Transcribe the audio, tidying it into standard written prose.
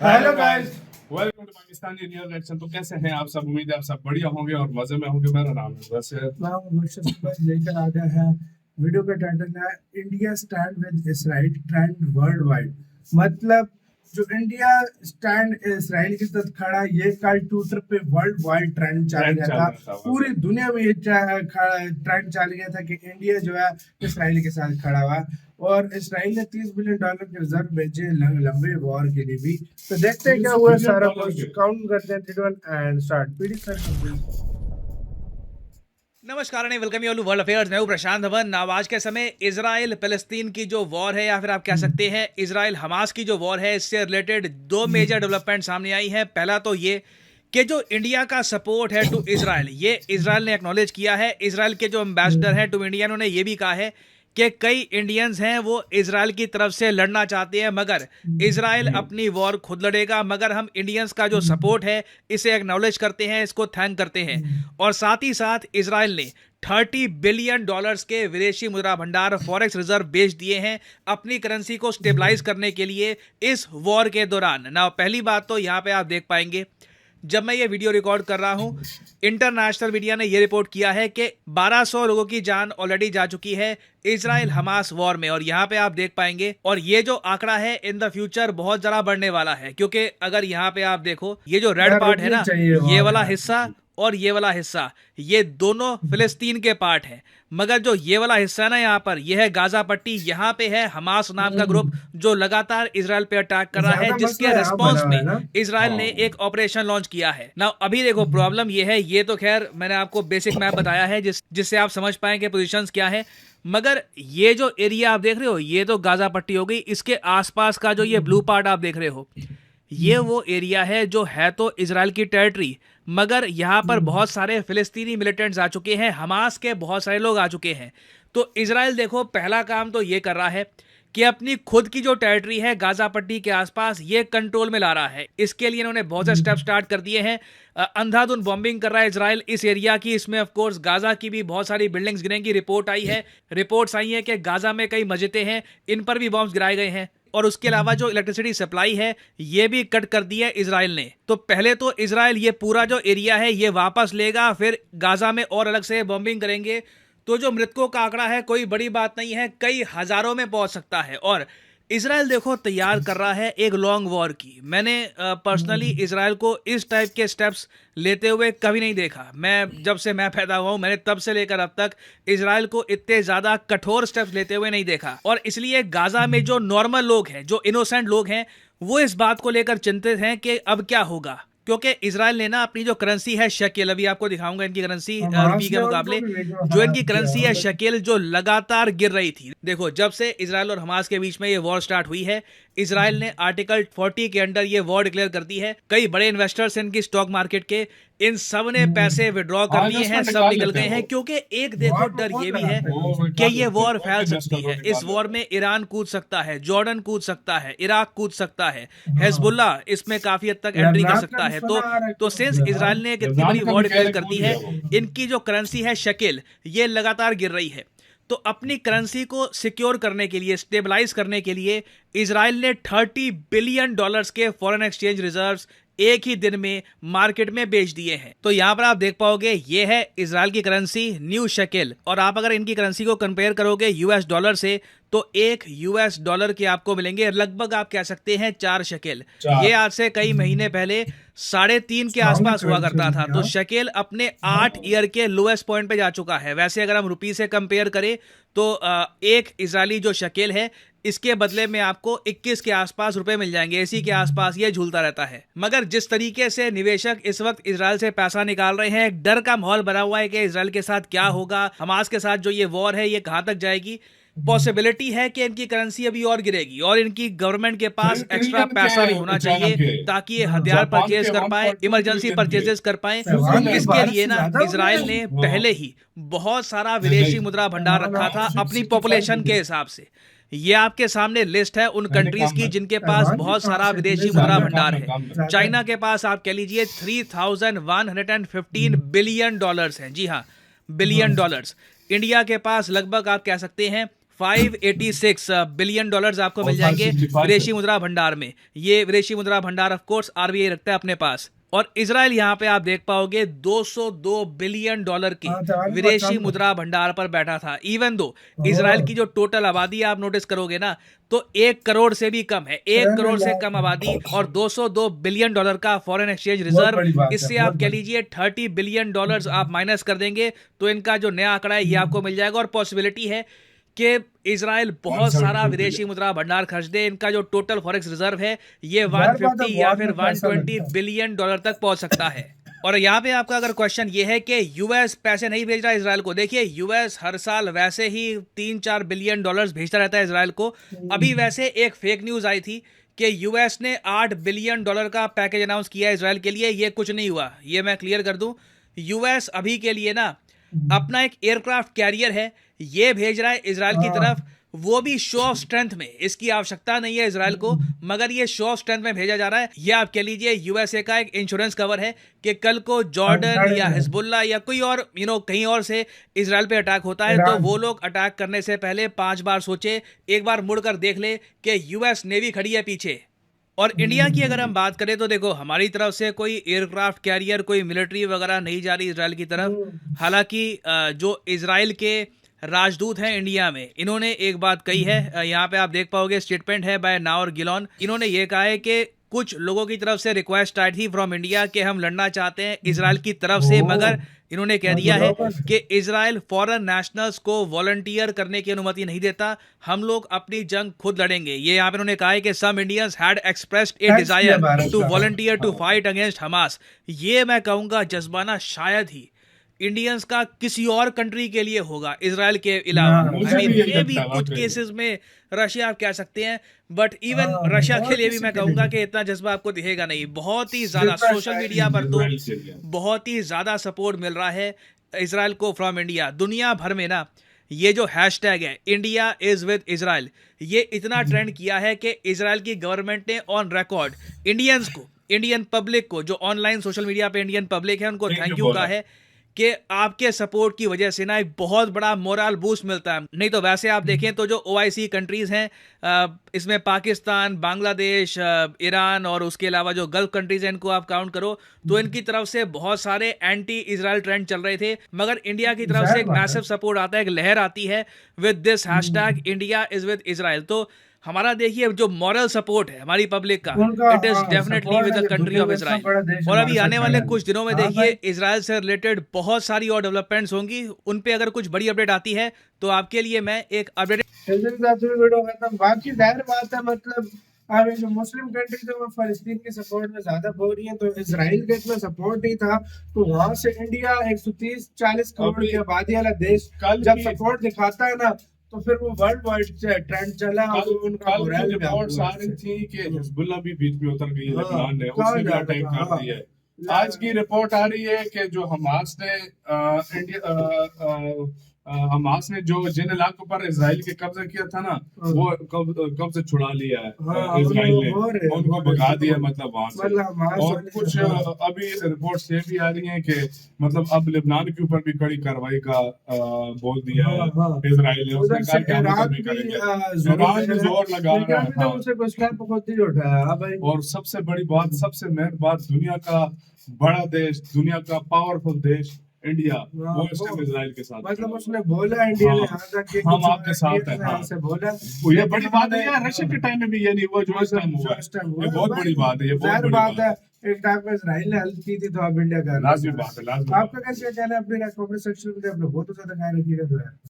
Hello guys. Welcome to Pakistani real reaction. तो कैसे हैं आप सब? उम्मीद है आप सब बढ़िया होंगे और मजे में होंगे। मेरा नाम है वैसे लेकर आ गया है वीडियो का टाइटल है India stand with Israel trend world wide. मतलब जो इंडिया स्टैंड इसराइल के साथ खड़ा, ये कल ट्विटर पे वर्ल्ड वाइड ट्रेंड चल ट्रेंड गया चल था। रहा था पूरी दुनिया में ये ट्रेंड चल गया था कि इंडिया जो है इसराइल के साथ खड़ा हुआ और इसराइल ने $30 बिलियन के रिजर्व भेजे लंबे वॉर के लिए भी। तो देखते हैं क्या हुआ, सारा कुछ काउंट करते हैं 3 2 1 एंड स्टार्ट। पीडी सर नमस्कार and welcome you world affairs. मैं हूं प्रशांत धवन। आज के समय इजराइल फलस्तीन की जो वॉर है या फिर आप कह सकते हैं इजराइल हमास की जो वॉर है, इससे रिलेटेड दो मेजर डेवलपमेंट सामने आई हैं। पहला तो ये कि जो इंडिया का सपोर्ट है टू इजराइल, ये इजराइल ने एक्नॉलेज किया है। इजराइल के जो एम्बेसडर हैं टू इंडिया, उन्होंने ये भी कहा है कि कई इंडियंस हैं वो इजराइल की तरफ से लड़ना चाहते हैं, मगर इजराइल अपनी वॉर खुद लड़ेगा। मगर हम इंडियंस का जो सपोर्ट है इसे एक्नॉलेज करते हैं, इसको थैंक करते हैं। और साथ ही साथ इजराइल ने $30 बिलियन के विदेशी मुद्रा भंडार फॉरेक्स रिजर्व बेच दिए हैं अपनी करेंसी को स्टेबलाइज करने के लिए इस वॉर के दौरान। ना पहली बात तो यहाँ पे आप देख पाएंगे, जब मैं ये वीडियो रिकॉर्ड कर रहा हूं, इंटरनेशनल मीडिया ने ये रिपोर्ट किया है कि 1200 लोगों की जान ऑलरेडी जा चुकी है इजराइल हमास वॉर में। और यहाँ पे आप देख पाएंगे, और ये जो आंकड़ा है इन द फ्यूचर बहुत ज़्यादा बढ़ने वाला है, क्योंकि अगर यहाँ पे आप देखो, ये जो रेड पार्ट है ना, ये वाला हिस्सा और ये वाला हिस्सा, ये दोनों फिलिस्तीन के पार्ट हैं। मगर जो ये वाला हिस्सा है ना, यहाँ पर यह है गाजा पट्टी। यहाँ पे है हमास नाम का ग्रुप जो लगातार इजराइल पे अटैक कर रहा है, जिसके रिस्पॉन्स में इजराइल ने एक ऑपरेशन लॉन्च किया है ना। अभी देखो प्रॉब्लम ये है, ये तो खैर मैंने आपको बेसिक मैप बताया है जिससे आप समझ पाए कि पोजीशंस क्या है। मगर ये जो एरिया आप देख रहे हो, ये तो गाजा पट्टी हो गई। इसके आसपास का जो ये ब्लू पार्ट आप देख रहे हो, ये वो एरिया है जो है तो इजराइल की टेरिटरी, मगर यहाँ पर बहुत सारे फिलिस्तीनी मिलिटेंट्स आ चुके हैं, हमास के बहुत सारे लोग आ चुके हैं। तो इजराइल देखो पहला काम तो ये कर रहा है कि अपनी खुद की जो टेरिटरी है गाजा पट्टी के आसपास, ये कंट्रोल में ला रहा है। इसके लिए इन्होंने बहुत से स्टेप स्टार्ट कर दिए हैं। अंधाधुंध बॉम्बिंग कर रहा है इजराइल इस एरिया की। इसमें ऑफ कोर्स गाजा की भी बहुत सारी बिल्डिंग्स गिरेंगी। रिपोर्ट्स आई हैं कि गाजा में कई मस्जिदें हैं, इन पर भी बॉम्ब्स गिराए गए हैं। और उसके अलावा जो इलेक्ट्रिसिटी सप्लाई है ये भी कट कर दी है इजराइल ने। तो पहले तो इजराइल ये पूरा जो एरिया है ये वापस लेगा, फिर गाजा में और अलग से बॉम्बिंग करेंगे। तो जो मृतकों का आंकड़ा है कोई बड़ी बात नहीं है, कई हजारों में पहुंच सकता है। और इजराइल देखो तैयार कर रहा है एक लॉन्ग वॉर की। मैंने पर्सनली इजराइल को इस टाइप के स्टेप्स लेते हुए कभी नहीं देखा। मैं जब से मैं पैदा हुआ हूं, मैंने तब से लेकर अब तक इजराइल को इतने ज्यादा कठोर स्टेप्स लेते हुए नहीं देखा। और इसलिए गाजा में जो नॉर्मल लोग हैं, जो इनोसेंट लोग हैं, वो इस बात को लेकर चिंतित हैं कि अब क्या होगा। क्योंकि इजराइल ने ना अपनी जो करेंसी है शेकेल, अभी आपको दिखाऊंगा इनकी करेंसी रुपये के मुकाबले, जो इनकी करेंसी है शेकेल, जो लगातार गिर रही थी। देखो जब से इजराइल और हमास के बीच में ये वॉर स्टार्ट हुई है, इजराइल ने आर्टिकल 40 के अंडर ये वॉर डिक्लेयर कर दी है। कई बड़े इन्वेस्टर्स इनकी स्टॉक मार्केट के, इन सब ने पैसे विड्रॉ कर लिए हैं, सब निकल गए हैं। क्योंकि एक देखो डर ये भी है कि ये वॉर फैल सकती है। इस वॉर में ईरान कूद सकता है, जॉर्डन कूद सकता है, इराक कूद सकता है, हिजबुल्लाह इसमें काफी हद तक एंट्री कर सकता है। तो सिंस इजराइल ने इतनी बड़ी वॉर डिक्लेयर कर दी है, इनकी जो करेंसी है शेकेल, ये लगातार गिर रही है। तो अपनी करेंसी को सिक्योर करने के लिए, स्टेबलाइज करने के लिए, इजराइल ने $30 बिलियन के फॉरेन एक्सचेंज रिजर्व्स एक ही दिन में मार्केट में बेच दिए हैं। तो यहां पर आप देख पाओगे ये है इजराइल की करेंसी न्यू शेकेल। और आप अगर इनकी करेंसी को कंपेयर करोगे यूएस डॉलर से, तो एक यूएस डॉलर के आपको मिलेंगे लगभग आप कह सकते हैं 4 शेकेल। ये आज से कई महीने पहले 3.5 के आसपास हुआ करता था। तो शेकेल अपने 8 ईयर के लोएस्ट पॉइंट पे जा चुका है। वैसे अगर हम रुपी से कंपेयर करें तो एक इजरायली जो शेकेल है, इसके बदले में आपको 21 के आसपास रुपए मिल जाएंगे। इसी के आसपास ये झूलता रहता है। मगर जिस तरीके से निवेशक इस वक्त इजराइल से पैसा निकाल रहे हैं, एक डर का माहौल बना हुआ है कि इजराइल के साथ क्या होगा, हमास के साथ जो ये वॉर है ये कहां तक जाएगी। पॉसिबिलिटी है कि इनकी करेंसी अभी और गिरेगी और इनकी गवर्नमेंट के पास एक्स्ट्रा पैसा भी होना चाहिए ताकि ये हथियार परचेज कर पाए, इमरजेंसी परचेजेस कर पाए। इसके लिए ना इजराइल ने पहले ही बहुत सारा विदेशी मुद्रा भंडार रखा था अपनी पॉपुलेशन के हिसाब से। ये आपके सामने लिस्ट है उन कंट्रीज की जिनके पास बहुत सारा विदेशी मुद्रा भंडार है। चाइना के पास आप कह लीजिए $3,115 बिलियन हैं। जी हाँ, बिलियन डॉलर्स। इंडिया के पास लगभग आप कह सकते हैं 586 बिलियन डॉलर्स आपको मिल और जाएंगे 565 विदेशी मुद्रा भंडार में। ये विदेशी मुद्रा भंडार ऑफ कोर्स आरबीआई रखता है अपने पास। और इजराइल यहाँ पे आप देख पाओगे 202 बिलियन डॉलर के हाँ, तो और भी विदेशी बहुत कम है। मुद्रा भंडार पर बैठा था। इवन दो इजराइल की जो टोटल आबादी आप नोटिस करोगे ना, तो 1 करोड़ से भी कम है, 1 करोड़ से कम आबादी और 202 बिलियन डॉलर का फॉरेन एक्सचेंज बहुत बड़ी रिजर्व। बात है, इससे बहुत आप कह बड़ी। लीजिए 30 बिलियन डॉलर्स आप माइनस कर देंगे तो इनका जो नया आंकड़ा है ये आपको मिल जाएगा। और पॉसिबिलिटी है कि इजराइल बहुत सारा 172 विदेशी मुद्रा भंडार खर्च दे। इनका जो टोटल फॉरेक्स रिजर्व है ये यार, बात 150 है, या बहुत फिर में पैसा 120 लगता है। बिलियन डॉलर तक पहुंच सकता है। और यहाँ पे आपका अगर क्वेश्चन ये है कि यूएस पैसे नहीं भेज रहा इजराइल को, देखिए यूएस हर साल वैसे ही 3-4 बिलियन डॉलर्स भेजता रहता है इजराइल को। अभी वैसे एक फेक न्यूज आई थी कि यूएस ने 8 बिलियन डॉलर का पैकेज अनाउंस किया है इजराइल के लिए। ये कुछ नहीं हुआ, ये मैं क्लियर कर दूं। यूएस अभी के लिए ना अपना एक एयरक्राफ्ट कैरियर है ये भेज रहा है इजराइल की तरफ, वो भी शो ऑफ स्ट्रेंथ में। इसकी आवश्यकता नहीं है इजराइल को, मगर ये शो ऑफ स्ट्रेंथ में भेजा जा रहा है। ये आप कह लीजिए यूएसए का एक इंश्योरेंस कवर है कि कल को जॉर्डन या हिजबुल्ला या कोई और कहीं और से इजराइल पे अटैक होता है तो वो लोग अटैक करने से पहले 5 बार सोचे, एक बार मुड़कर देख ले कि यूएस नेवी खड़ी है पीछे। और इंडिया की अगर हम बात करें तो देखो हमारी तरफ से कोई एयरक्राफ्ट कैरियर, कोई मिलिट्री वगैरह नहीं जा रही इजराइल की तरफ। हालांकि जो इजराइल के राजदूत हैं इंडिया में, इन्होंने एक बात कही है, यहाँ पे आप देख पाओगे स्टेटमेंट है बाय नावर गिलोन। इन्होंने ये कहा है कि कुछ लोगों की तरफ से रिक्वेस्ट आई थी फ्रॉम इंडिया कि हम लड़ना चाहते हैं इजराइल की तरफ से, मगर इन्होंने कह दिया है कि इजराइल फॉरेन नेशनल्स को वॉलंटियर करने की अनुमति नहीं देता, हम लोग अपनी जंग खुद लड़ेंगे। ये यहाँ पे उन्होंने कहा है कि some Indians had expressed a desire to volunteer to fight against Hamas. ये मैं कहूंगा जज्बाना शायद ही इंडियंस का किसी और कंट्री के लिए होगा इजराइल के अलावा। मुझे आई भी मीन यही ये भी लगता है, कुछ वाकई। केसेस में रशिया आप कह सकते हैं, बट इवन रशिया के लिए भी मैं कहूंगा कि इतना जज्बा आपको दिखेगा नहीं। बहुत ही ज्यादा जितना सोशल शायद मीडिया पर तो इजराइल के लिए। बहुत ही ज्यादा सपोर्ट मिल रहा है इजराइल को फ्रॉम इंडिया। दुनिया भर में ना ये जो हैशटैग है इंडिया इज विद इजराइल, ये इतना ट्रेंड किया है कि इजराइल की गवर्नमेंट ने ऑन रिकॉर्ड इंडियंस को, इंडियन पब्लिक को, जो ऑनलाइन सोशल मीडिया पे इंडियन पब्लिक है उनको Thank थैंक you यू बोला। कहा है कि आपके सपोर्ट की वजह से ना एक बहुत बड़ा मोरल बूस्ट मिलता है। नहीं तो वैसे आप देखें तो जो ओआईसी कंट्रीज हैं, इसमें पाकिस्तान, बांग्लादेश, ईरान और उसके अलावा जो गल्फ कंट्रीज हैं, इनको आप काउंट करो तो इनकी तरफ से बहुत सारे एंटी इजराइल ट्रेंड चल रहे थे, मगर इंडिया की तरफ से एक मैसिव सपोर्ट आता है, एक लहर आती है with this hashtag India is with Israel. तो हमारा देखिए जो मॉरल सपोर्ट है हमारी पब्लिक का, उनका, इट इज हाँ, डेफिनेटली support विद है द कि कंट्री दुनिया ऑफ में इतना बड़ा देश इजराइल। और अभी हमारे आने साथ वाले खड़ा है। कुछ दिनों में हाँ देखिए भाई। इजराइल से रिलेटेड बहुत सारी और डेवलपमेंट्स होंगी, उन पे अगर कुछ बड़ी अपडेट आती है तो आपके लिए मैं एक अपडेट वीडियो खत्म। बाकी जाहिर बात है, मतलब अब ये जो मुस्लिम कंट्री जो फलस्तीन के सपोर्ट में ज्यादा बोल रही है, तो इसराइल का इतना सपोर्ट नहीं था, तो वहां से इंडिया 130-40 करोड़ की आबादी वाला देश कल जब की- सपोर्ट दिखाता है ना, तो फिर वो वर्ल्ड वाइड ट्रेंड चला और उनका कल मोरल की भी रिपोर्ट्स up आ हुआ रही इससे। थी कि हिजबुल्ला भी बीच में उतर गई है, हाँ, लेबनान ने कहा उसने भी जा अटैक रहा था, कर दिया है। आज की रिपोर्ट आ रही है कि जो हमास ने हमास ने जो जिन इलाकों पर इसराइल के कब्जा किया था ना, वो कब्जा छुड़ा लिया है हाँ, इसराइल ने, हो रहे हैं, उनको हो रहे भगा हैं। दिया मतलब वहां से। मतलब हमास और वाले कुछ से, हाँ। अभी रिपोर्ट्स ये भी आ रही हैं कि मतलब अब लेबनान के ऊपर भी कड़ी कार्रवाई का बोल दिया है हाँ, हाँ। इसराइल ने। उसने उधर कहा से कि हम ईरान भी भी करेंगे। जोर ईरान दे भी रहा है, जोर लगा लेकिन रहा है। अभी तक हाँ। उसे कुछ स्टेप खुद नहीं उठाया। हाँ भाई, और सबसे बड़ी बात, सबसे मेन बात, दुनिया का बड़ा देश, दुनिया का पावरफुल देश इंडिया, हाँ, वो इस वो- टाइम इसराइल के साथ मतलब खड़ा उसने बोला इंडिया ने हाँ, यहाँ तक कि हम कुछ आपके साथ हैं, इंडिया ने हाँ। हमसे बोला। हुआ। ये बड़ी बात है यार, रशिया के टाइम में भी ये नहीं हुआ जो इस टाइम हुआ है। इस टाइम हुआ ये है। बहुत भाई, बड़ी बात है, ये बहुत जाहिर बड़ी बात बात है, एक टाइम पे इसराइल ने हेल्प की थी तो अब इंडिया कर रहा है। लाजमी बात है, लाजमी बात है। आपका कैसे कहना है? अपने कमेंट सेक्शन में अपने बहुत ज्यादा ख्याल रखिएगा तो यार।